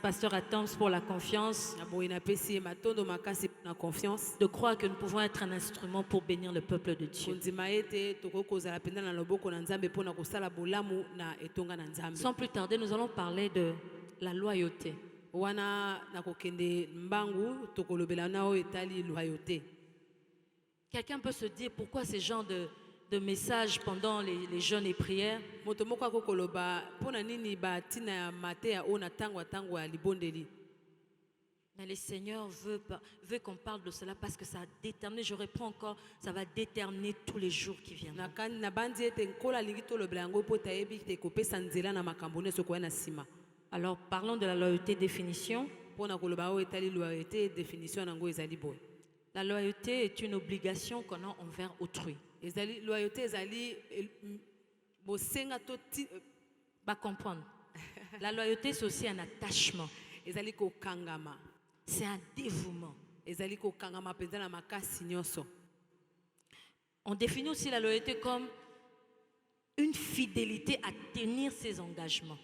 Pasteur Adams, pour la confiance de croire que nous pouvons être un instrument pour bénir le peuple de Dieu. Sans plus tarder, nous allons parler de la loyauté. Quelqu'un peut se dire pourquoi ces genres de messages pendant les jeûnes et prières? Mais le Seigneur veut qu'on parle de cela parce que ça a déterminé, je reprends encore, ça va déterminer tous les jours qui viennent. Alors parlons de la loyauté, définition. La loyauté est une obligation qu'on a envers autrui. Va comprendre. La loyauté, c'est aussi un attachement. C'est un dévouement. On définit aussi la loyauté comme une fidélité à tenir ses engagements.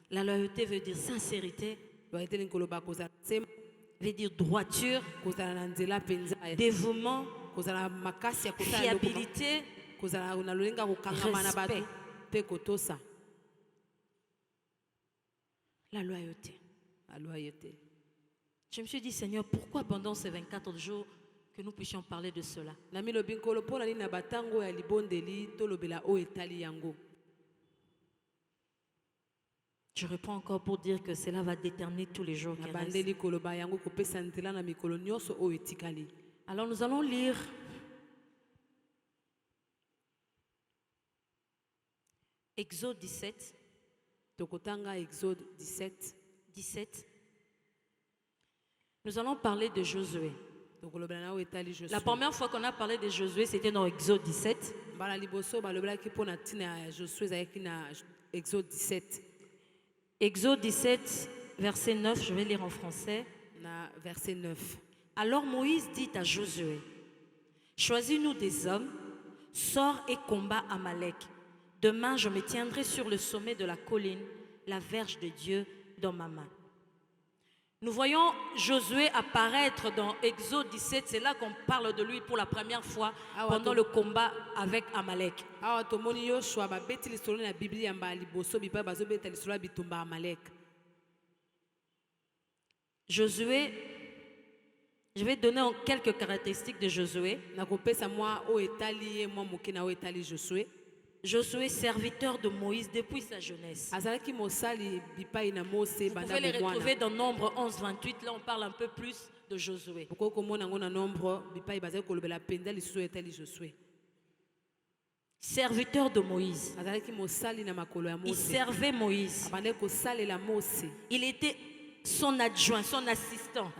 La loyauté veut dire sincérité, veut dire droiture, dévouement, fiabilité, respect. La loyauté. Je me suis dit, Seigneur, pourquoi pendant ces 24 jours que nous puissions parler de cela? Je reprends encore pour dire que cela va déterminer tous les jours qui restent. Alors nous allons lire Exode 17. Exode 17. Nous allons parler de Josué. La première fois qu'on a parlé de Josué, c'était dans Exode 17. Exode 17, verset 9, je vais lire en français. Verset 9. Alors Moïse dit à Josué, choisis-nous des hommes, sors et combat Amalek. Demain, je me tiendrai sur le sommet de la colline, la verge de Dieu dans ma main. Nous voyons Josué apparaître dans Exode 17, c'est là qu'on parle de lui pour la première fois pendant le combat avec Amalek. Josué, je vais donner quelques caractéristiques de Josué. Josué, serviteur de Moïse depuis sa jeunesse. Vous pouvez les retrouver dans Nombre 11, 28. Là, on parle un peu plus de Josué. Serviteur de Moïse. Il servait Moïse. Il était son adjoint, son assistant.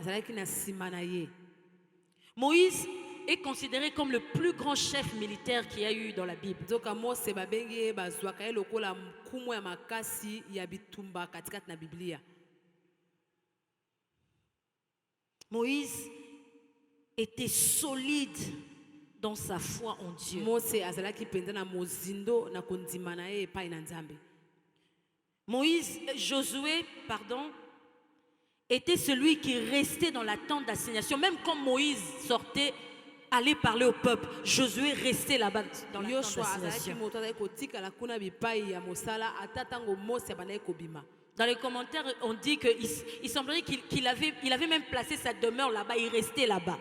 Moïse est considéré comme le plus grand chef militaire qu'il y a eu dans la Bible. Moïse était solide dans sa foi en Dieu. Josué, était celui qui restait dans la tente d'assignation. Même quand Moïse sortait, aller parler au peuple, Josué restait là-bas dans la tente d'assignation. Dans les commentaires, on dit qu'il semblerait qu'il avait même placé sa demeure là-bas, il restait là-bas.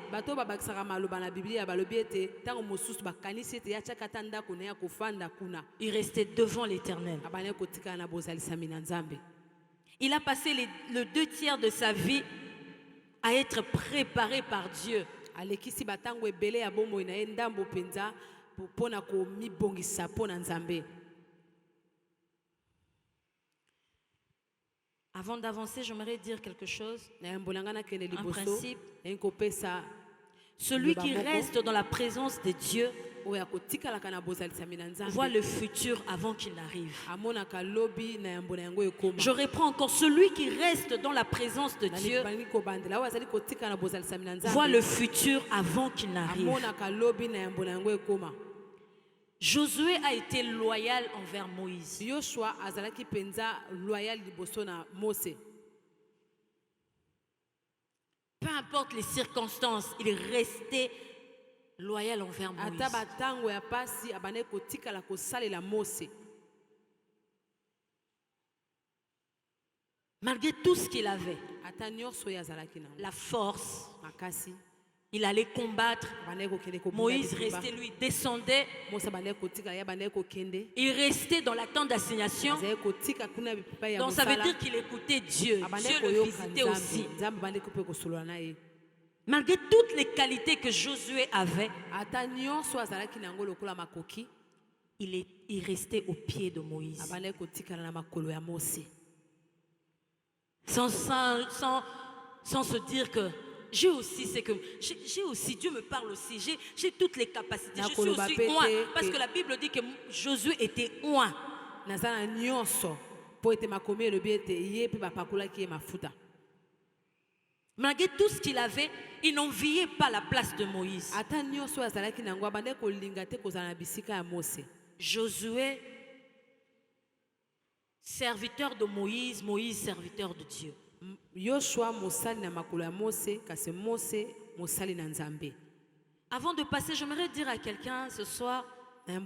Il restait devant l'Éternel. Il a passé le 2/3 de sa vie à être préparé par Dieu. Avant d'avancer, j'aimerais dire quelque chose. Un principe. Celui qui reste dans la présence de Dieu voit le futur avant qu'il n'arrive. Je reprends encore. Celui qui reste dans la présence de Dieu voit le futur avant qu'il n'arrive. Josué a été loyal envers Moïse. Yoshua azalaki penza loyal liboso na Mose. Peu importe les circonstances, il est resté loyal envers Moïse. Ata batango ya pasi abane kotikala kosalela Mose. Malgré tout ce qu'il avait, Ata nyonso ya azalaki na la force, makasi. il allait combattre. Moïse restait, lui, descendait. Il restait dans la tente d'assignation. Donc ça veut dire qu'il écoutait Dieu. Dieu le visitait aussi. Malgré toutes les qualités que Josué avait, il restait au pied de Moïse. Sans se dire que j'ai aussi, Dieu me parle aussi, j'ai toutes les capacités, je suis aussi oint, parce que la Bible dit que Josué était oint. Malgré tout ce qu'il avait, il n'enviait pas la place de Moïse. Josué, serviteur de Moïse, Moïse, serviteur de Dieu. Yoshua mosali na makolo ya Mose, kasi Mose mosali na Nzambe. Avant de passer, j'aimerais dire à quelqu'un ce soir, Dieu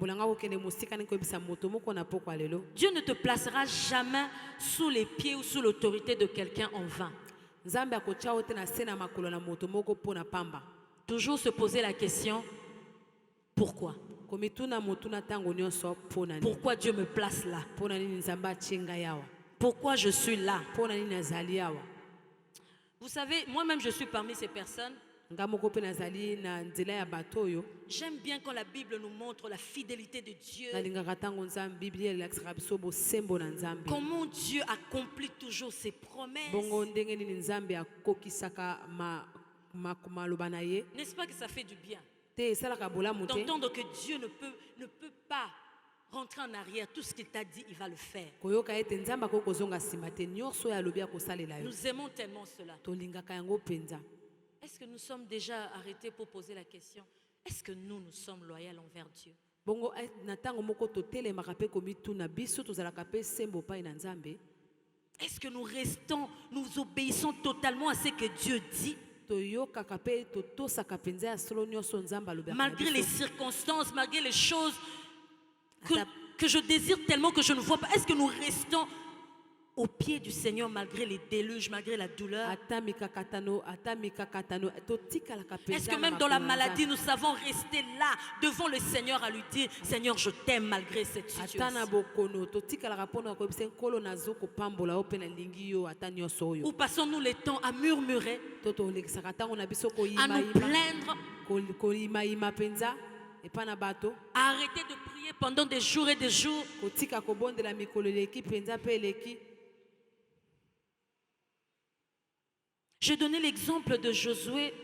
ne te placera jamais sous les pieds ou sous l'autorité de quelqu'un en vain. Toujours se poser la question, pourquoi? Pourquoi Dieu me place là? Pourquoi je suis là? Vous savez, moi-même je suis parmi ces personnes. J'aime bien quand la Bible nous montre la fidélité de Dieu. Comment Dieu accomplit toujours ses promesses. N'est-ce pas que ça fait du bien d'entendre que Dieu ne peut pas rentrer en arrière. Tout ce qu'il t'a dit, il va le faire. Nous aimons tellement cela. Est-ce que nous sommes déjà arrêtés pour poser la question? Est-ce que nous sommes loyaux envers Dieu? Est-ce que nous obéissons totalement à ce que Dieu dit? Malgré les circonstances, malgré les choses que je désire tellement que je ne vois pas, est-ce que nous restons au pied du Seigneur malgré les déluges, malgré la douleur? Est-ce que même dans la maladie, nous savons rester là devant le Seigneur à lui dire, Seigneur, je t'aime malgré cette situation? Ou passons-nous les temps à murmurer, à nous plaindre, à arrêter de prier pendant des jours et des jours? J'ai donné l'exemple de Josué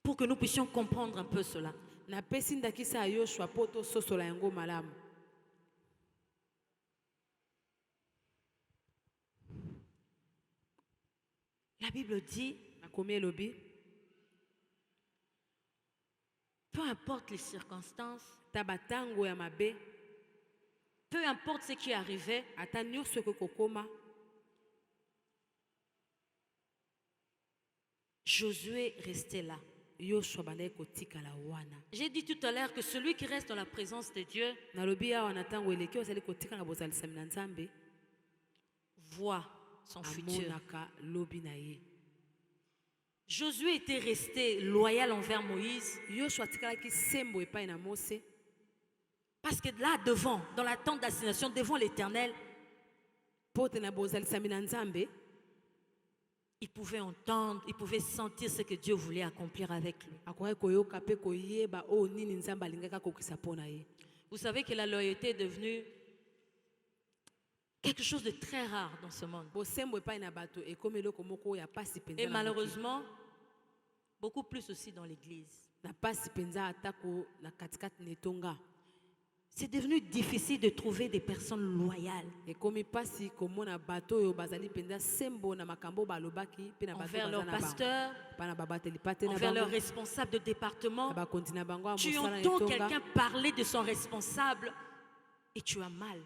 pour que nous puissions comprendre un peu cela. La Bible dit, peu importe les circonstances, peu importe ce qui arrivait, Josué restait là. J'ai dit tout à l'heure que celui qui reste dans la présence de Dieu voit son futur. Josué était resté loyal envers Moïse. Parce que là devant, dans la tente d'assignation, devant l'Éternel, il pouvait entendre, il pouvait sentir ce que Dieu voulait accomplir avec lui. Vous savez que la loyauté est devenue quelque chose de très rare dans ce monde. Et malheureusement, beaucoup plus aussi dans l'église. C'est devenu difficile de trouver des personnes loyales envers leur pasteur, envers leur responsable de département. Tu entends quelqu'un parler de son responsable et tu as mal.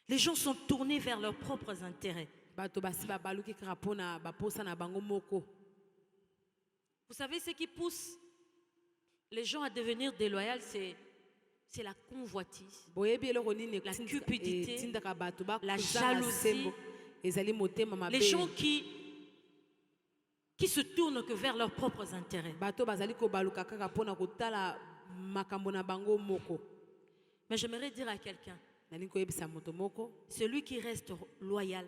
Les gens sont tournés vers leurs propres intérêts. Vous savez, ce qui pousse les gens à devenir déloyaux, c'est la convoitise, la cupidité, la jalousie. Les gens qui se tournent que vers leurs propres intérêts. Mais j'aimerais dire à quelqu'un, celui qui reste loyal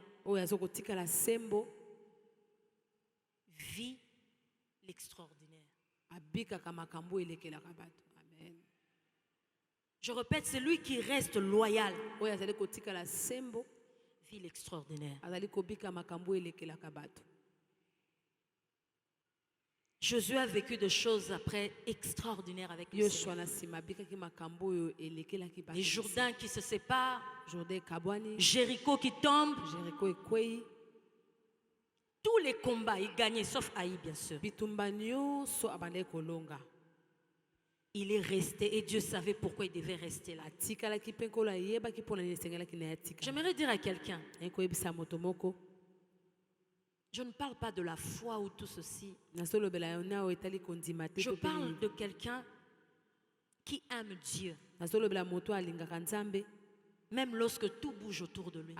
vit l'extraordinaire. Je répète, celui qui reste loyal vit l'extraordinaire. Josué a vécu des choses après extraordinaires avec le Seigneur. Les Jourdains qui se séparent, Jéricho qui tombe, tous les combats, il gagnait, sauf Haï, bien sûr. Il est resté et Dieu savait pourquoi il devait rester là. J'aimerais dire à quelqu'un, je ne parle pas de la foi ou tout ceci. Je parle de quelqu'un qui aime Dieu. Même lorsque tout bouge autour de lui.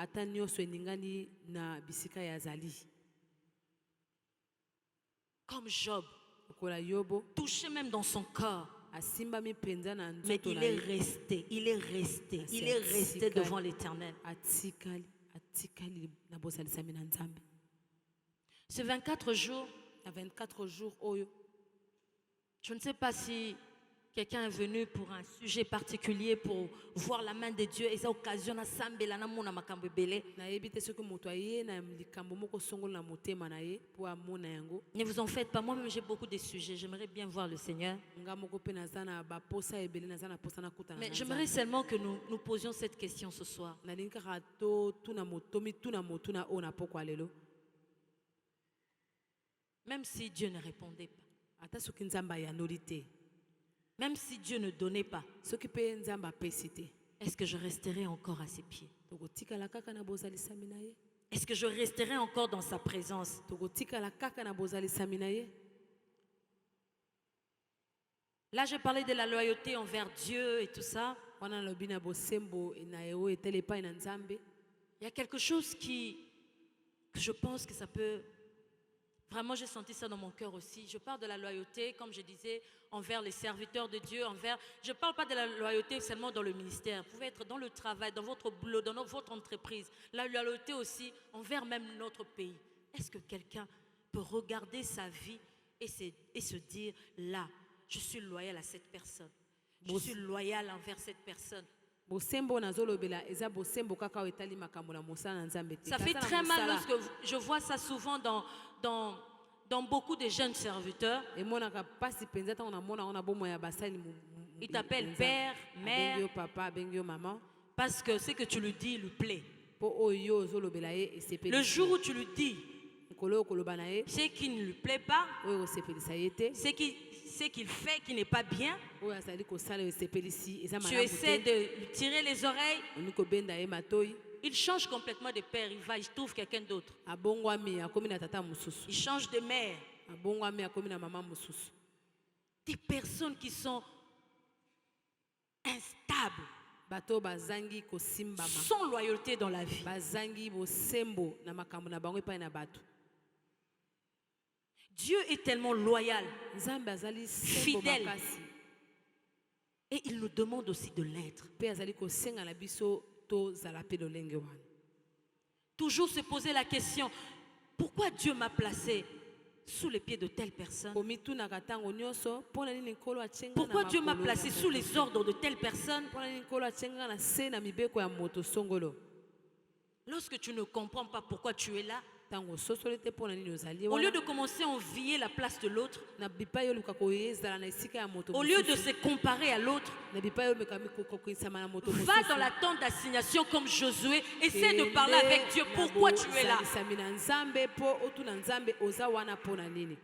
Comme Job, touché même dans son corps. Mais il est resté devant l'Éternel. Ce 24 jours, je ne sais pas si quelqu'un est venu pour un sujet particulier, pour voir la main de Dieu, et ça occasionne à s'embêler dans mon amakambo belé. Ne vous en faites pas, moi-même j'ai beaucoup de sujets, j'aimerais bien voir le Seigneur. Mais j'aimerais seulement que nous posions cette question ce soir. Même si Dieu ne répondait pas, même si Dieu ne donnait pas, est-ce que je resterai encore à ses pieds? Est-ce que je resterai encore dans sa présence? Là, je parlais de la loyauté envers Dieu et tout ça. Il y a quelque chose que je pense que ça peut... Vraiment, j'ai senti ça dans mon cœur aussi. Je parle de la loyauté, comme je disais, envers les serviteurs de Dieu, Je ne parle pas de la loyauté seulement dans le ministère. Vous pouvez être dans le travail, dans votre boulot, dans votre entreprise. La loyauté aussi envers même notre pays. Est-ce que quelqu'un peut regarder sa vie et se dire, là, je suis loyal à cette personne. Je suis loyal envers cette personne. Ça fait très mal lorsque je vois ça souvent dans beaucoup de jeunes serviteurs. Ils t'appellent père, mère, parce que ce que tu lui dis lui plaît. Le jour où tu lui dis ce qui ne lui plaît pas, ce qu'il fait qui n'est pas bien, tu essaies de lui tirer les oreilles, il change complètement de père, il trouve quelqu'un d'autre. Il change de mère. Des personnes qui sont instables, sans loyauté dans la vie. Dieu est tellement loyal, fidèle, et il nous demande aussi de l'être. Toujours se poser la question, pourquoi Dieu m'a placé sous les pieds de telle personne? Pourquoi Dieu m'a placé sous les ordres de telle personne? Lorsque tu ne comprends pas pourquoi tu es là, ntango sosoli te mpo na nini ozali Au lieu wana de commencer à envier la place de l'autre, na bipai oluka koyezala na esika ya moto au lieu de mosusu se comparer à l'autre, na bipai omeka kokokisama na moto va dans la tente d'assignation comme Josué, essaie de parler avec Dieu. Pourquoi tu es là? bozalisami na nzambe mpo otuna nzambe oza wana mpo na nini.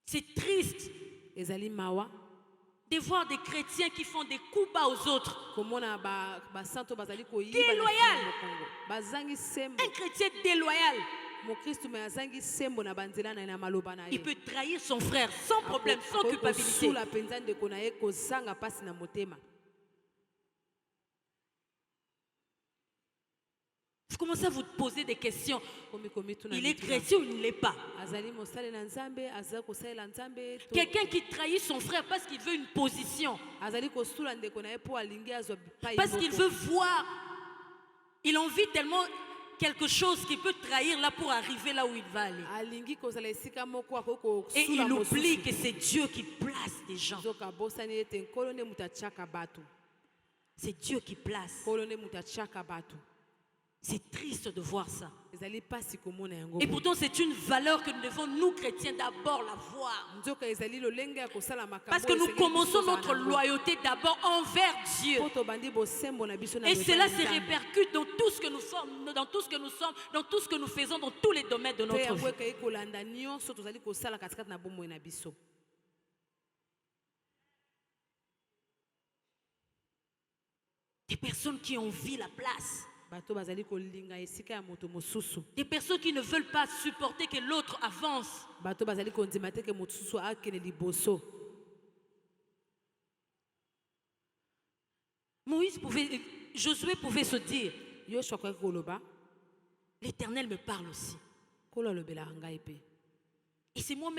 C'est triste Ezali mawa de voir des chrétiens qui font des coups bas aux autres. komona basanto bazali koyiba Déloyal. na mokongo bazangi sembo. Un chrétien déloyal, Mokristu me azangi sembo na banzela na ye na maloba na il ye peut trahir son frère sans problème, sans culpabilité. kosula mpenza ndeko na ye kozanga mpasi na motema. Vous commencez à vous poser des questions. Komi tuna Il est mituna. chrétien ou il ne l'est pas? azali mosali na nzambe aza kosalela nzambe to Quelqu'un qui trahit son frère parce qu'il veut une position, azali kosula ndeko na ye mpo alingi azwa bipai parce qu'il moko. veut voir. Il envie tellement quelque chose qui peut trahir là pour arriver là où il va aller. alingi kozala esika moko Et akokosula il oublie que c'est Dieu qui place des gens. zoka bosani ete nkolo nde moto atiaka bato. C'est Dieu qui place. nkolo nde moto atiaka bato. C'est triste de voir ça. ezali pasi komona yango Et pourtant, c'est une valeur que nous devons, nous chrétiens, d'abord la voir. nzoka ezali lolenge ya kosala makambo Parce que nous esengeli commençons kozala notre nango. loyauté d'abord envers Dieu. Po tobandi bosembo na biso na Et loyauté cela ya se Nzambe. répercute dans tout ce que nous sommes, dans tout ce que nous sommes, dans tout ce que nous faisons, dans tous les domaines de Mpe notre yango vie. ekei kolanda nyonso tozali kosala katikati na bomoi na biso. Des personnes qui envient la place. bato bazali kolinga esika ya moto mosusu. Des personnes qui ne veulent pas supporter que l'autre avance. bato bazali kondima te ke mosusu akende liboso. Josué pouvait se dire, yoshua akoki koloba l'Éternel me parle aussi. nkolo alobelaka ngai mpe. Et c'est moi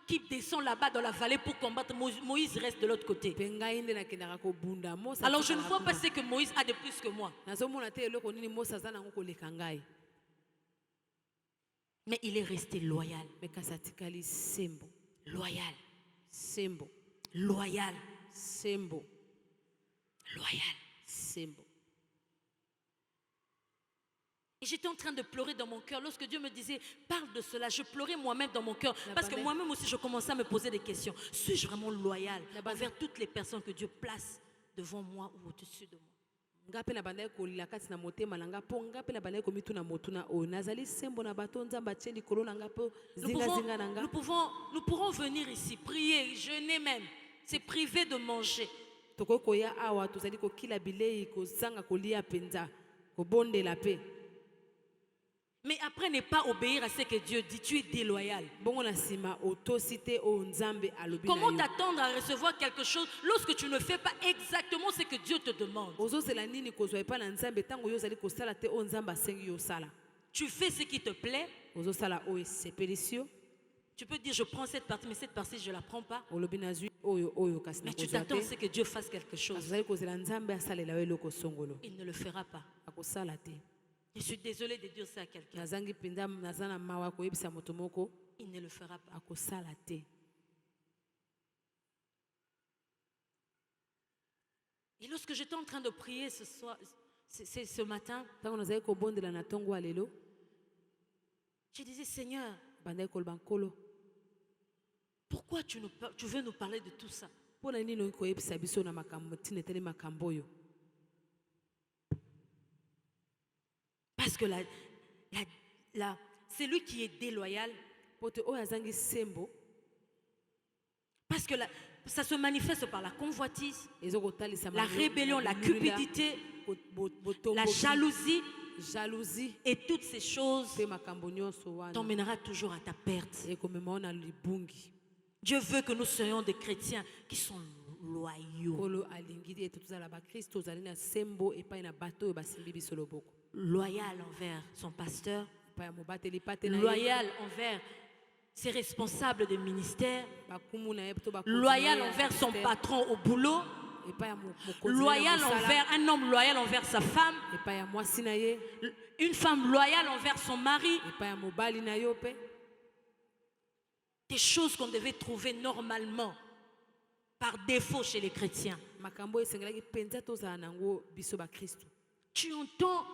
qui descends là-bas dans la vallée pour combattre. Moïse reste de l'autre côté. mpe ngai nde nakendaka kobunda Mose Alors je ne atikala vois pas kuna. ce que Moïse a de plus que moi. nazomona te eloko nini Mose aza nango koleka ngai. Mais il est resté loyal. me kasi atikali sembo Loyal. sembo Loyal. sembo Loyal. sembo. Et j'étais en train de pleurer dans mon cœur. Lorsque Dieu me disait, parle de cela, je pleurais moi-même dans mon cœur. Parce que moi-même aussi, je commençais à me poser des questions. Suis-je vraiment loyal envers toutes les personnes que Dieu place devant moi ou au-dessus de moi? nga mpe na bandaki kolila kati na motema na nga mpo nga mpe na bandaki komituna motuna oyo nazali sembo na bato nzambe atie likolo na nga mpo zingazinga na nga. Nous pourrons venir ici, prier, jeûner même. C'est privé de manger. tokoki koya awa tozali kokila bilei kozanga kolia mpenza kobondela mpe. Mais après ne pas obéir à ce que Dieu dit, tu es déloyal. bongo na nsima otosi te oyo nzambe alobi na Comment yo. t'attendre à recevoir quelque chose lorsque tu ne fais pas exactement ce que Dieu te demande? ozozela nini kozwa epai na nzambe ntango yo ozali kosala te oyo nzambe asengi yo osala. Tu fais ce qui te plaît. ozosala oyo esepelisi yo. Tu peux dire, je prends cette partie, mais cette partie, je ne la prends pas. olobi nazwi oyo kasi Mais tu nakozwa t'attends à ce te. que Dieu fasse quelque kasi chose. ozali kozela nzambe asalela yo eloko songolo. Il ne le fera pas. akosala te. Je suis désolée de dire ça à quelqu'un. nazangi mpenza naza na mawa koyebisa moto moko Il ne le fera pas. akosala te. Et lorsque j'étais en train de prier ce matin, ntango nazali kobondela na ntongo ya lelo je disais, Seigneur, bandaki koloba nkolo pourquoi tu veux nous parler de tout ça? mpo na nini oki koyebisa biso na makambo ntina etali makambo oyo. Parce que celui qui est déloyal, po te oyo azangi sembo parce que ça se manifeste par la convoitise, ezokotalisa la rébellion, la cupidité, la jalousie et toutes ces choses mpe makambo nyonso wana t'emmènera toujours à ta perte. ekomema na libungi. Dieu veut que nous soyons des chrétiens qui sont loyaux. nkolo alingi ete tozala bakristo ozali na sembo epai na bato oyo basimbi biso loboko. Loyal envers son pasteur, epai ya mobateli pate na ye, loyal envers ses responsables de ministère, bakumu na ye to bakonzi loyal na ye ya envers son ministère, patron au boulot, epai ya mokonzi na ye loyal na mosala, envers un homme loyal envers sa femme, epai ya mwasi na ye, une femme loyale envers son mari, epai ya mobali na yo mpe. des choses qu'on devait trouver normalement par défaut chez les chrétiens. makambo esengelaki mpenza tozala nango biso bakristo. Tu entends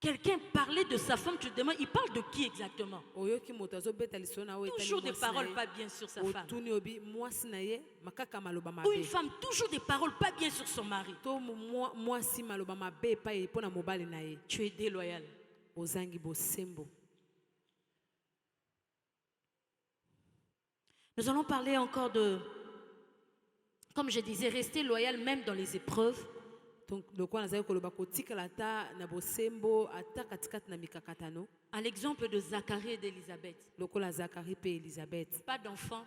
Quelqu'un parlait de sa femme, tu te demandes, il parle de qui exactement? oyoki moto azobeta lisolo na oyo etali Toujours des mwasi na paroles ye. pas bien sur sa femme. Otuni obi mwasi na ye makaka maloba Ou une mabe femme, toujours des paroles pas bien sur son mari. to mwasi maloba mabe epai mpo na mobali na ye Tu es déloyal. ozangi bosembo. Nous allons parler encore de, comme je disais, rester loyal même dans les épreuves. Donc lokola nazali koloba kotikala ata na bosembo ata katikati na mikakatano À l'exemple de Zacharie et d'Élisabeth. lokola Zakari mpe Elizabeth Pas d'enfants,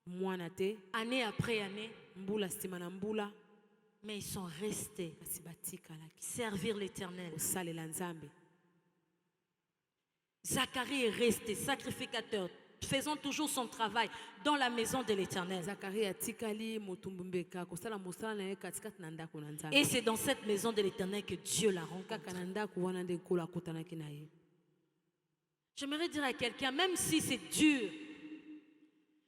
mwana te année après année, mbula nsima na mbula mais ils sont restés kasi batikalaki servir l'Éternel. kosalela Nzambe. Zacharie est resté sacrificateur, faisant toujours son travail dans la maison de l'Éternel. Zakari atikali motumbu mbeka kosala mosala na ye katikati na ndako na Nzambe Et c'est dans cette maison de l'Éternel que Dieu l'a rencontré. kaka na ndako wana nde nkolo akutanaki na ye. J'aimerais dire à quelqu'un, même si c'est dur,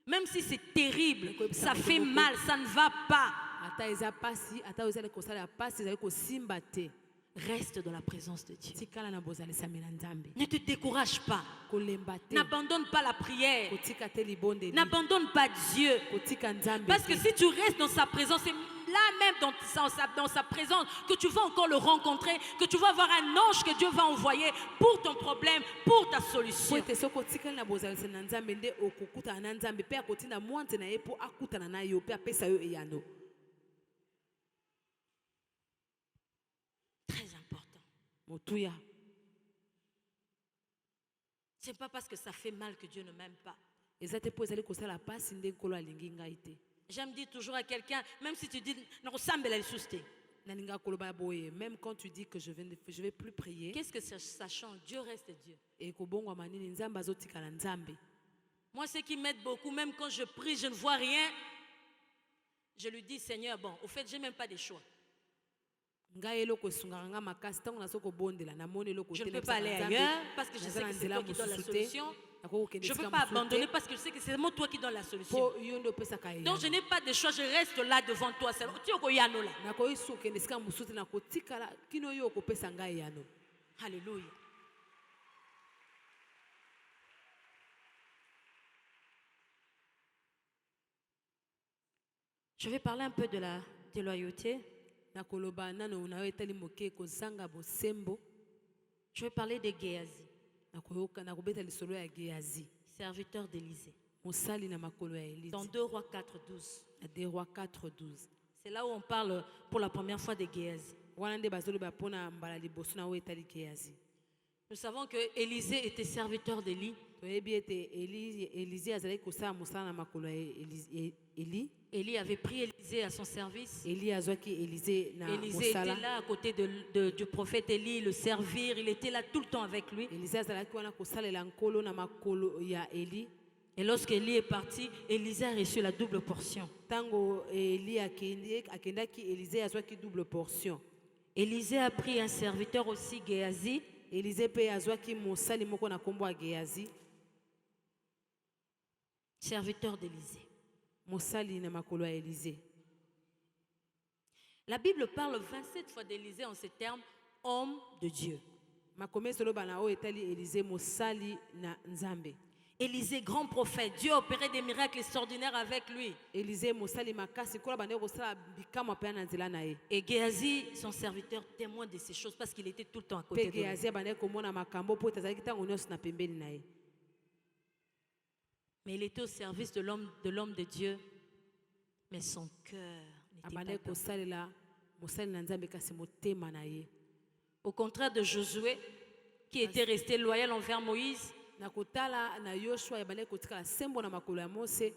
même si c'est terrible, ça fait mal, ça ne va pas, ata eza pasi ata ezali kosalela pasi ezali kosimba te reste dans la présence de Dieu. tikala na bozalisami na Nzambe Ne te décourage pas. kolemba te N'abandonne pas la prière. kotika te libondeli N'abandonne pas Dieu. kotika Nzambe Parce que te. si tu restes dans sa présence, c'est là même dans sa présence que tu vas encore le rencontrer, que tu vas avoir un ange que Dieu va envoyer pour ton problème, pour ta po solution. ete soki otikali na bozalisami na Nzambe nde okokutana na Nzambe mpe akotinda mwanze na ye mpo akutana na yo mpe apesa yo eyano. Très important. Motuya Ce n'est pas parce que ça fait mal que Dieu ne m'aime pas. eza te mpo ezali kosala pasi nde nkolo alingi ngai te. J'aime dire toujours à quelqu'un, même si tu dis, non, ressemble à l'essouste. nalinga koloba boye même quand tu dis que je vais plus prier Qu'est-ce que ça change? Dieu reste Dieu. ekobongwama nini Nzambe azotikala Nzambe. Moi, ce qui m'aide beaucoup, même quand je prie, je ne vois rien. Je lui dis, Seigneur, bon, au fait, je n'ai même pas de choix. ngai eloko esungaka nga makasi ntango naso kobondela namoni eloko Je ne peux pas aller ailleurs parce que je sais que c'est toi qui donne la solution. Je ne peux pas abandonner parce que je sais que c'est toi qui donne la solution. po yo nde opesaka Donc je n'ai pas de choix, je reste là devant toi. nakoki su okende esika mosusu te nakotikala kino yo okopesa ngai eyano. Alléluia. Je vais parler un peu de la déloyauté. nakoloba nano na yo etali moke kozanga bosembo. Je vais parler de Géasi, nakobeta lisolo ya Géasi serviteur d'Élysée. mosali na makolo ya Élise. Dans 2 Rois 4, 12. na 2 Rois 4:12 C'est là où on parle pour la première fois de Géasi. wana nde bazoloba mpona mbala liboso na oyo etali Géasi. Nous savons que Élisée était serviteur d'Élie. toyebi ete Élisée azalaki kosala mosala na makolo ya Eli. Élie avait pris Élisée à son service. Eli azwaki Élisée na Élisée était mosala. là à côté du prophète Élie, le servir. Il était là tout le temps avec lui. Élisée azalaki wana kosalela nkolo na makolo ya Eli. Et lorsqu'Élie est parti, Élisée a reçu la double portion. Tango Eli akendaki Élisée azwaki double portion. Élisée a pris un serviteur aussi, Géasi. Élisée pe azwaki mosali moko na kombo ya Géasi, serviteur d'Élisée. mosali na makolo ya Élisée. La Bible parle 27 fois d'Élisée en ces termes, homme de Dieu. Makomesi loba na oyo etali Élisée mosali na Nzambe. Élisée, grand prophète, Dieu opérait des miracles extraordinaires avec lui. Élisée mosali makasi kola bande kosala bikamwa pe na nzela na ye. Et Géasi, son serviteur, témoin de ces choses parce qu'il était tout le temps à côté Pe de lui. Géasi bande komona makambo po tazalaki tango nyonso na pembeni na ye. Mais il était au service de l'homme de Dieu. Mais son cœur n'était Abande pas dedans. kosalela mosali na Nzambe kasi motema na ye. Au contraire de Josué, qui était resté loyal envers Moïse, Na kotala na Yoshua ebande kotikala sembo na makolo ya Mose.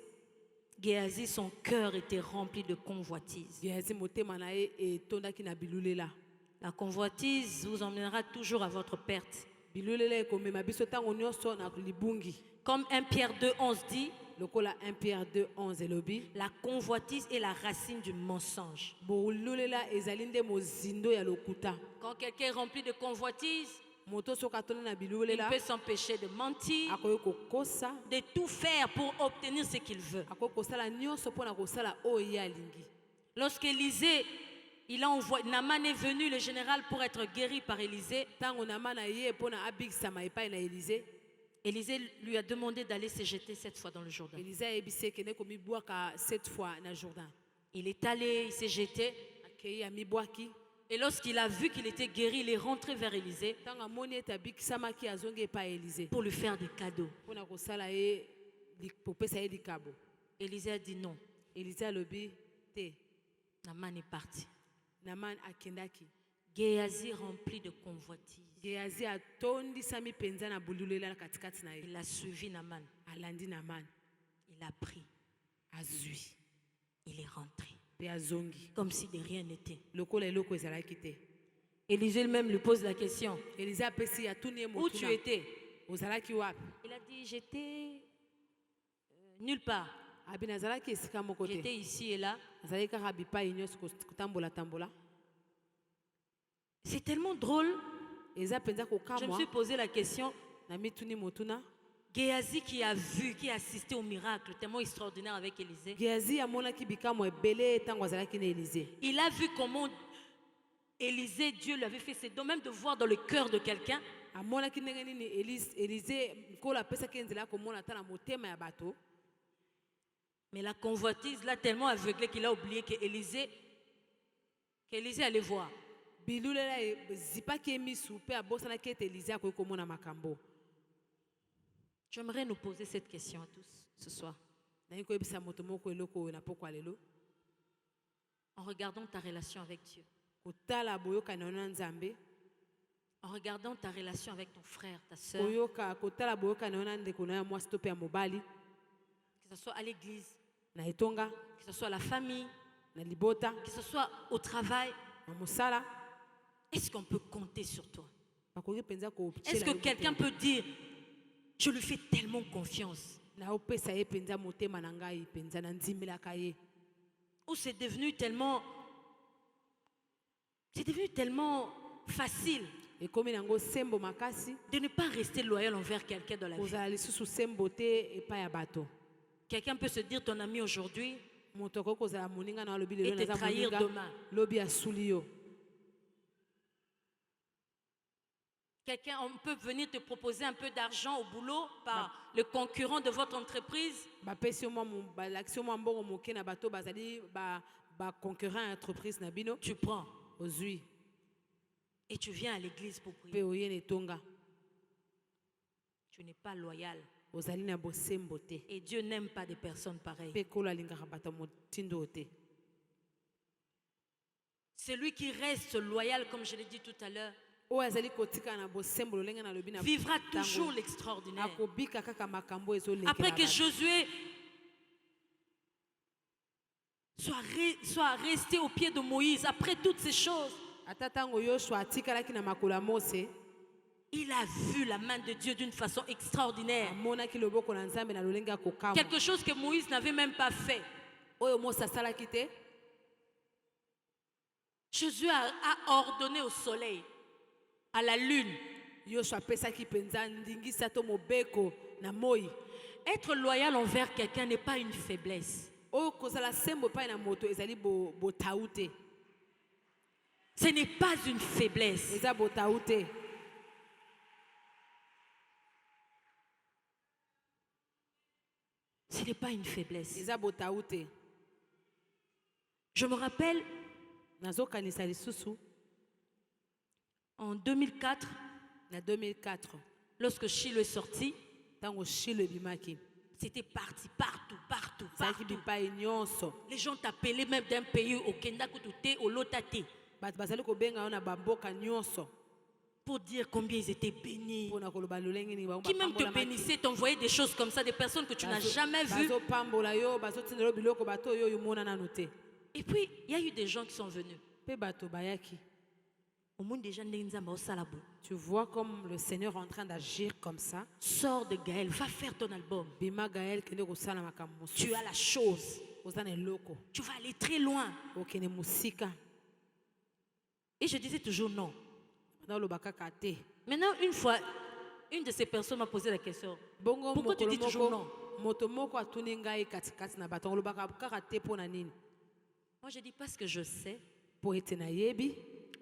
Géasi, son cœur était rempli de convoitise. Géasi motema na ye etondaki na bilulela. La convoitise vous emmènera toujours à votre perte. Bilulela ekomema biso tango nyonso na libungi. Comme 1 Pierre 2, 11 dit, Lokola 1 Pierre 2:11 elobi. la convoitise est la racine du mensonge. Bolulela ezali nde mozindo ya lokuta. Quand quelqu'un est rempli de convoitise, Moto soka tona na il bilulela peut s'empêcher de mentir, akoki kokosa, de tout faire pour obtenir ce qu'il veut. akoki kosala nyonso mpona kosala oyo ye alingi. Lorsqu'Élisée il a envoyé, Naaman est venu, le général, pour être guéri par Élisée. Ntango Naaman aye mpona abikisama epai na Élisée. Élisée lui a demandé d'aller se jeter 7 fois dans le Jourdain. Élisée ayebisi ekende komibwaka 7 fois na Jourdain. Il est allé, il s'est jeté. Akei amibwaki. Et lorsqu'il a vu qu'il était guéri, il est rentré vers Élisée Ntango amoni ete abikisamaki azongi epai ya Élisée pour lui faire des cadeaux. mpona kosala ye kopesa ye likabo. Élisée a dit non. Élisée alobi te. Naaman est parti. Naaman akendaki. Géasi rempli de convoitise. Géasi atondisami mpenza na bululela na katikati na ye. Il a suivi Naaman. Alandi Naaman. Il a pris. Azwi. Il est rentré. Pe azongi. Comme si de rien n'était. Lokola eloko ezalaki te. Élisée lui-même lui pose la question. Élisée apesi atuni ye Où motuna. tu étais? Ozalaki wapi? Il a dit, j'étais nulle part. Abi nazalaki esika moko te. J'étais ici et là. Nazalaki kaka bipai nyonso kotambola. C'est tellement drôle. Eza mpenza Je me kokamwa suis posé la question. na mituni motuna. Géasi qui a vu, qui a assisté au miracle tellement extraordinaire avec Élisée. Géasi amonaki bikamwa ebele ntango azalaki na Élisée. Il a vu comment Élisée, Dieu lui avait fait ses dons, même de voir dans le cœur de quelqu'un. Amonaki ndenge nini Élisée nkolo apesaki nzela ya komona ata na motema ya bato. Mais la convoitise l'a tellement aveuglé qu'il a oublié qu'Élisée allait voir. Bilulela zipaki ye misu mpe abosanaki ete Élisée akoki komona makambo. J'aimerais nous poser cette question à tous ce soir. Nayi koyebisa moto moko eloko oyo na pokwa lelo. En regardant ta relation avec Dieu. Kotala boyokani na yo na Nzambe. En regardant ta relation avec ton frère, ta soeur. Kotala boyokani na yo na ndeko na yo ya mwasi to mpe ya mobali. Que ce soit à l'église. Na etonga. Que ce soit à la famille. Na libota. Que ce soit au travail. Na mosala. Est-ce qu'on peut compter sur toi? Bakoki penza ko. Est-ce que quelqu'un peut dire, je lui fais tellement confiance? Na opesa ye penza motema na ngai penza na nzimelaka ye. Ou c'est devenu tellement facile Ekomi nango sembo makasi. de ne pas rester loyal envers quelqu'un dans la vie. Kozala lisusu sembo te epai ya bato. Quelqu'un peut se dire ton ami aujourd'hui Moto akoki kozala moninga na alobi et lelo te naza trahir moninga demain. lobi asuli yo. Quelqu'un, on peut venir te proposer un peu d'argent au boulot par le concurrent de votre entreprise. Bapesi yo mwa balakisi yo mwa mbongo moke na bato bazali baconcurrent ya entreprise na bino. Tu prends Ozwi et tu viens à l'église pour mpe prier. oye na etonga. Tu n'es pas loyal. Ozali na bosembo te. Et Dieu n'aime pas des personnes pareilles. Mpe kolo alingaka bato ya motindo oyo te. Celui qui reste loyal, comme je l'ai dit tout à l'heure, Oyo azali kotika na bosembo lolenge na lobi na vivra toujours ntango. l'extraordinaire. Akobika kaka makambo ezolekela Après que bato. Josué soit resté au pied de Moïse, après toutes ces choses, Ata ntango Yoshua atikalaki na makolo ya Mose, il a vu la main de Dieu d'une façon extraordinaire. amonaki loboko na Nzambe na lolenge ya kokamwa. Quelque chose que Moïse n'avait même pas fait. Oyo Mose asalaki te. Josué a ordonné au soleil, à la lune. Yoshua apesaki mpenza ndingisa to mobeko na moi. Être loyal envers quelqu'un n'est pas une faiblesse. Oyo kozala sembo epai na moto ezali botau te. Ce n'est pas une faiblesse. Eza botau te. Ce n'est pas une faiblesse. Eza botau te. Je me rappelle, Nazokanisa lisusu en 2004, na 2004 lorsque Shiloh est sorti, ntango Shilo ebimaki. c'était parti partout, partout, Ezalaki partout. bipai nyonso. Les gens t'appelaient même d'un pays au Kenda Kutute, au Lotate, Bato bazali kobenga yo na bamboka nyonso pour dire combien ils étaient bénis. mpona koloba lolenge nini bango Qui même te bapambolamaki. bénissait, t'envoyait des choses comme ça, des personnes que tu n'as jamais vues. Bazopambola yo bazotindela yo biloko bato oyo oyo mona nanu te. Et puis, il y a eu des gens qui sont venus. Mpe bato bayaki. Au monde déjà, Nzamba au Salabo. Tu vois comme le Seigneur est en train d'agir comme ça. Sors de Gaël, va faire ton album. Bima Gaël kende kosala makambo mosusu. Tu as la chose. Oza na eloko. Tu vas aller très loin. Okende mosika. Et je disais toujours non. Na olobaka kaka te. Maintenant, une fois, une de ces personnes m'a posé la question. Bongo Pourquoi tu mokolo dis toujours non? moko moto moko atuni ngai katikati na bato olobaka kaka te mpo na nini. Moi, je dis parce que je sais mpo ete nayebi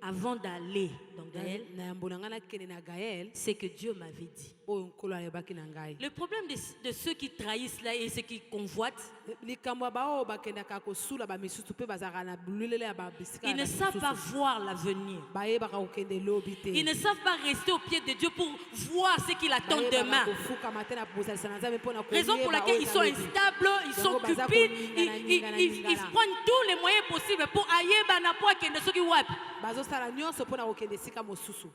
avant d'aller dans Gaël, na yambonanga nakende na Gaël c'est que Dieu m'avait dit. oyo nkolo ayebaki na ngai. Le problème de ceux qui trahissent là et ceux qui convoitent, likambo ya baoyo bakendaka kosula bamisusu mpe bazalaka na bululele ya babisika ils ne savent pas voir l'avenir. bayebaka kokende lobi te. Ils ne savent pas rester au pied de Dieu pour voir ce qu'il attend demain. kofukama te na bozalisa na Nzambe mpo na Raison pour laquelle ils sont instables, ils sont cupides, ils prennent tous les moyens possibles pour ayeba na po akende soki wapi. bazosala nyonso mpo na kokende esika mosusu.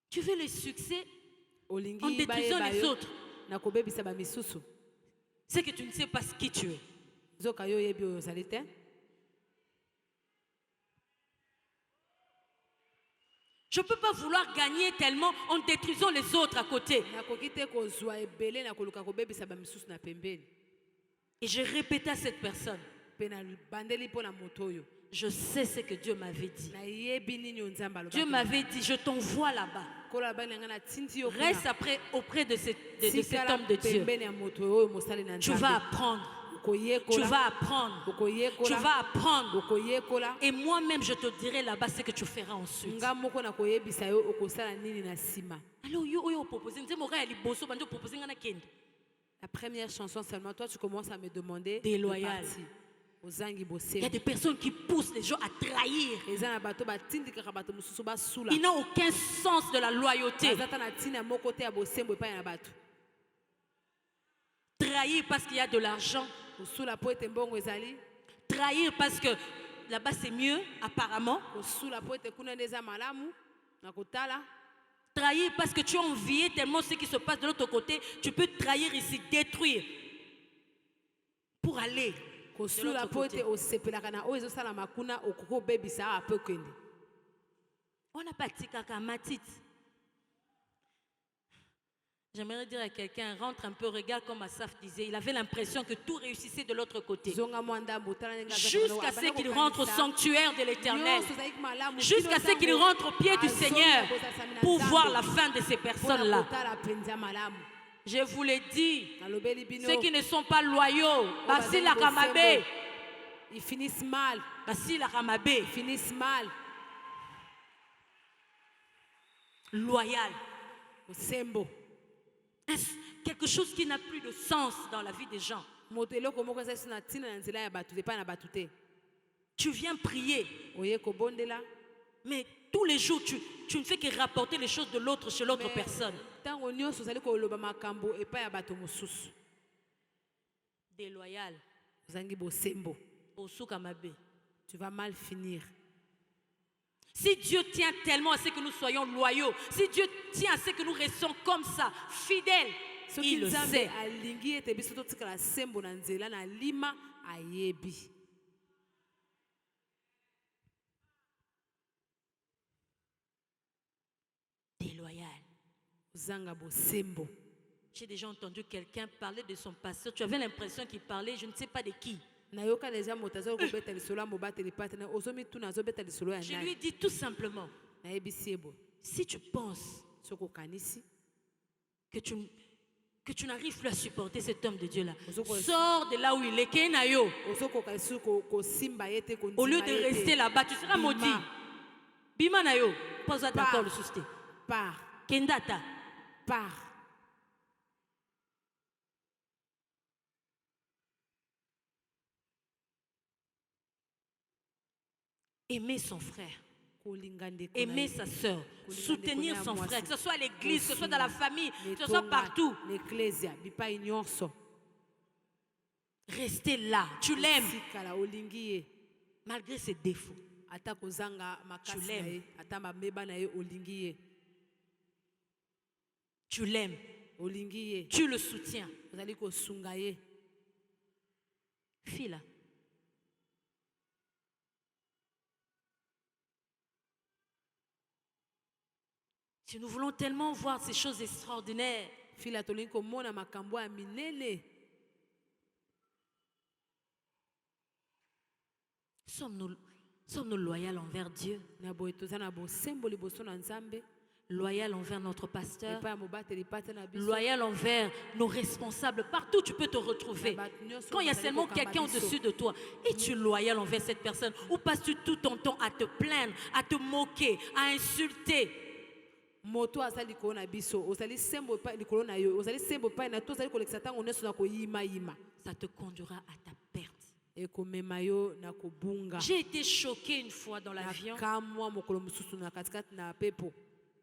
Tu veux le succès en olingi détruisant bayeba les yo autres. na kobebisa bamisusu. C'est que tu ne sais pas qui tu es. nzoka yo oyebi oyo ozali te. Je ne peux pas vouloir gagner tellement en détruisant les autres à côté. nakoki te kozwa ebele na koluka kobebisa bamisusu na pembeni. Et j'ai répété à cette personne, mpe na bandeli mpo na moto oyo je sais ce que Dieu m'avait dit. nayebi nini oyo Nzambe alobaki. Dieu m'avait dit, je t'envoie là-bas. nkolo alobaki na ngai natindi yo kuna. Reste après auprès de cet Tikala homme de Dieu. pembeni ya moto oyo mosali na Tu Nzambe. vas apprendre. Tu okoyekola vas apprendre. Tu okoyekola vas apprendre. okoyekola. Et moi-même, je te dirai là-bas ce que tu feras ensuite. nga moko na koyebisa yo okosala nini na nsima. Alors, yo proposé, nous avons liboso, bando proposé ngana kende. La première chanson seulement, toi tu commences à me demander Déloyal. de partir. Ozangi Il y a bosembo. des personnes qui poussent les gens à trahir. eza na bato batindikaka bato mosusu basula. Il n'a aucun sens de la loyauté. aza ta na ntina moko te ya bosembo epai na bato. Trahir parce qu'il y a de l'argent. kosula mpo ete mbongo ezali. Trahir parce que là-bas c'est mieux, apparemment. kosula mpo ete kuna nde eza malamu na kotala. Trahir parce que tu as envié tellement ce qui se passe de l'autre côté. Tu peux trahir ici, détruire. Pour aller. kosula mpo ete osepelaka na oyo ezosalama kuna okoki obebisa awa mpe okende. On n'a pas tikaka matite. J'aimerais dire à quelqu'un, rentre un peu, regarde comme Asaf disait. Il avait l'impression que tout réussissait de l'autre côté. Jusqu'à ce qu'il rentre au sanctuaire de l'Éternel. Jusqu'à ce qu'il rentre au pied du Seigneur pour voir la fin de ces personnes-là. Je vous l'ai dit, ceux qui ne sont pas loyaux, Basi la Kamabe. Ils finissent mal. Basi la Kamabe. Ils finissent mal. Loyal. Sembo. Quelque chose qui n'a plus de sens dans la vie des gens. Tu viens prier, mais tous les jours tu ne fais que rapporter les choses de l'autre chez l'autre personne. Déloyal. Tu vas mal finir. Si Dieu tient tellement à ce que nous soyons loyaux, si Dieu tient à ce que nous restions comme ça, fidèles, il le sait. Déloyal. J'ai déjà entendu quelqu'un parler de son pasteur. Tu avais l'impression qu'il parlait, je ne sais pas de qui. Je lui ai dit tout simplement, si tu penses que tu n'arrives plus à supporter cet homme de Dieu-là, sors de là où il est, au lieu de rester là-bas, tu seras maudit. Bima nayo, pose d'accord le souci. Pars. Kendata. Pars. Aimer son frère, aimer sa soeur, soutenir son frère, que ce soit à l'église, que ce soit dans la famille, que ce soit partout. Rester là, tu l'aimes. Malgré ses défauts. Tu l'aimes. Tu l'aimes. Tu le soutiens. Fille là. Si nous voulons tellement voir ces choses extraordinaires, sommes-nous loyaux envers Dieu? loyal envers notre pasteur, epai ya mobateli pate na biso loyal envers nos responsables. Partout tu peux te retrouver. Quand il y a seulement quelqu'un au-dessus de toi, es-tu loyal envers cette personne ou passes-tu tout ton temps à te plaindre, à te moquer, à insulter? moto aza likolo na biso ozali sembo epai likolo na yo ozali sembo epai na to ozali kolekisa ntango nyonso na koyimayima Ça te conduira à ta perte. ekomema yo na kobunga J'ai été choquée une fois dans l'avion. nakamwa mokolo mosusu na katikati na pepo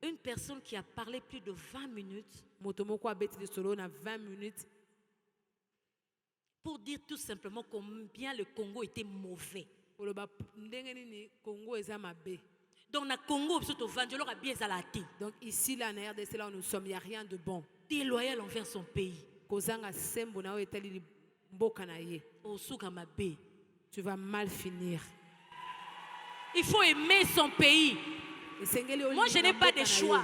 Une personne qui a parlé plus de 20 minutes moto moko abeti lisolo na 20 minutes pour dire tout simplement combien le Congo était mauvais. koloba ndenge nini Congo eza mabe. Donc, na Congo, alors a bien zalati. Donc ici là na RDC là où nous sommes, il n'y a rien de bon. Déloyal envers son pays. Kozanga sembo na etali mboka na ye. Osuka mabe. Tu vas mal finir. Il faut aimer son pays. Moi, je n'ai pas de choix.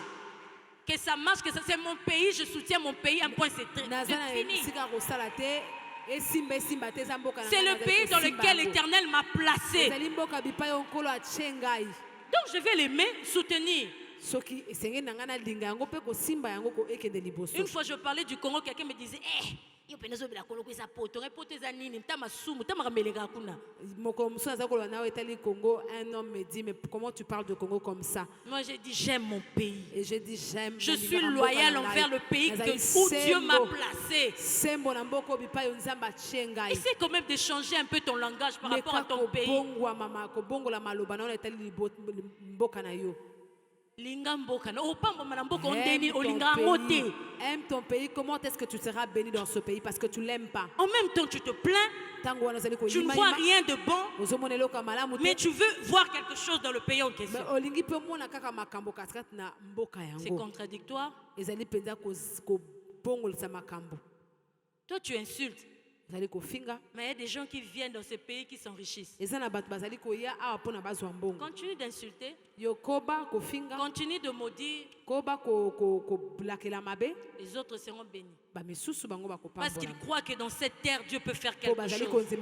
Que ça marche, que ça c'est mon pays, je soutiens mon pays, un point c'est fini. C'est le pays dans lequel l'Éternel m'a placé. Donc je vais l'aimer, soutenir. Une fois je parlais du Congo, quelqu'un me disait, un homme me dit, mais comment tu parles de Congo comme ça? Moi j'ai dit, j'aime mon pays. Et j'ai dit, j'aime. Je suis loyal envers le pays où Dieu m'a placé. Essaie quand même de changer un peu ton langage par rapport à ton pays. Aime ton pays, comment est-ce que tu seras béni dans ce pays? Parce que tu ne l'aimes pas. En même temps, tu te plains, tu ne vois rien de bon, mais tu veux voir quelque chose dans le pays en question. C'est contradictoire. Toi, tu insultes. Mais il y a des gens qui viennent dans ce pays qui s'enrichissent. Continue d'insulter. Continue de maudire. Les autres seront bénis. Parce qu'ils croient que dans cette terre, Dieu peut faire quelque chose.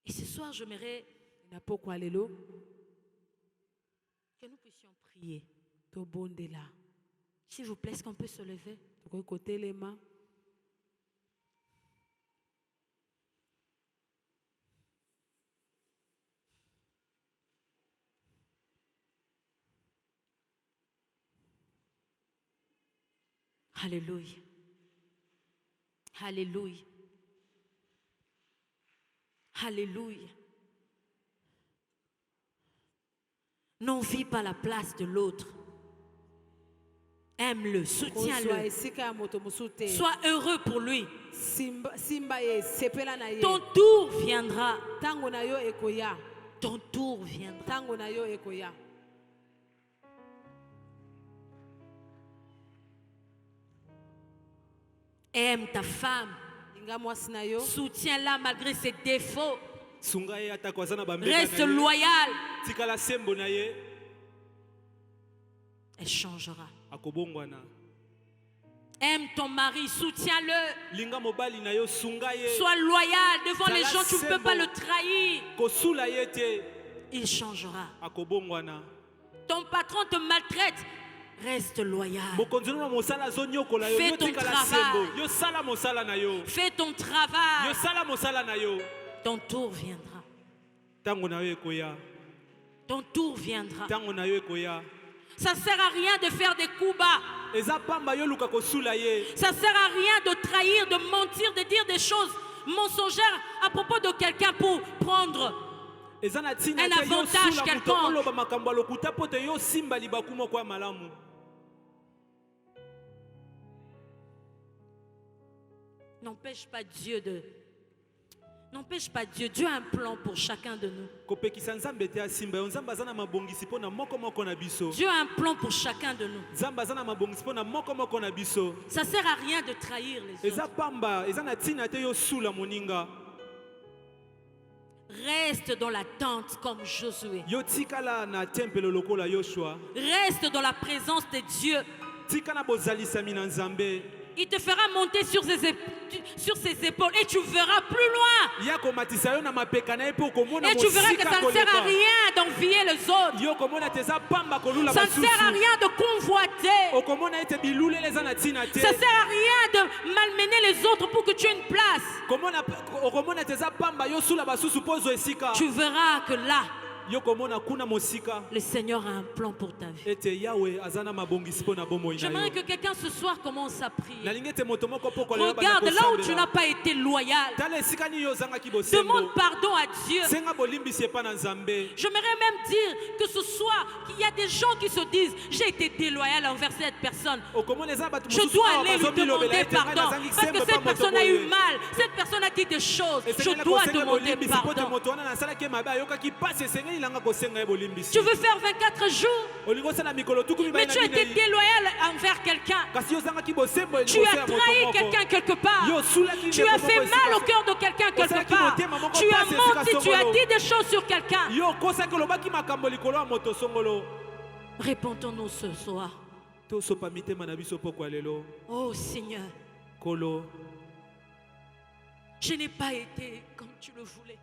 Et ce soir, j'aimerais que nous puissions prier. S'il vous plaît, est-ce qu'on peut se lever? Alléluia. Alléluia. Alléluia. Non, vis pas la place de l'autre. Aime-le, soutiens-le. Sois heureux pour lui. Ton tour viendra. Ton tour viendra. Aime ta femme. Soutiens-la malgré ses défauts. Reste loyal. Elle changera. Aime ton mari, soutiens-le. Sois loyal devant les gens, tu ne peux pas le trahir. Il changera. Ton patron te maltraite, reste loyal. Fais ton travail. Fais ton travail. Ton tour viendra. Ton tour viendra. Ça ne sert à rien de faire des coups bas. Ça ne sert à rien de trahir, de mentir, de dire des choses mensongères à propos de quelqu'un pour prendre un avantage quelconque. N'empêche pas Dieu de... N'empêche pas Dieu. Dieu a un plan pour chacun de nous. Dieu a un plan pour chacun de nous. Ça ne sert à rien de trahir les autres. Reste dans la tente comme Josué. Reste dans la présence de Dieu. Il te fera monter sur ses épaules et tu verras plus loin. Et tu verras que ça ne sert à rien d'envier les autres. Ça ne sert à rien de convoiter. Ça ne sert à rien de malmener les autres pour que tu aies une place. Tu verras que là, le Seigneur a un plan pour ta vie. J'aimerais que quelqu'un ce soir commence à prier. Regarde là où tu n'as pas été loyal. Demande pardon à Dieu. J'aimerais même dire que ce soir, qu'il y a des gens qui se disent, j'ai été déloyal envers cette personne. Je dois aller lui demander pardon. Parce que cette personne a eu mal. Cette personne a dit des choses. Je dois demander pardon. Tu veux faire 24 jours, mais tu as été déloyal envers quelqu'un. Tu as trahi quelqu'un quelque part. Tu as fait mal au cœur de quelqu'un quelque part. Tu as menti, tu as dit des choses sur quelqu'un. Répondons-nous ce soir. Oh Seigneur, je n'ai pas été comme tu le voulais.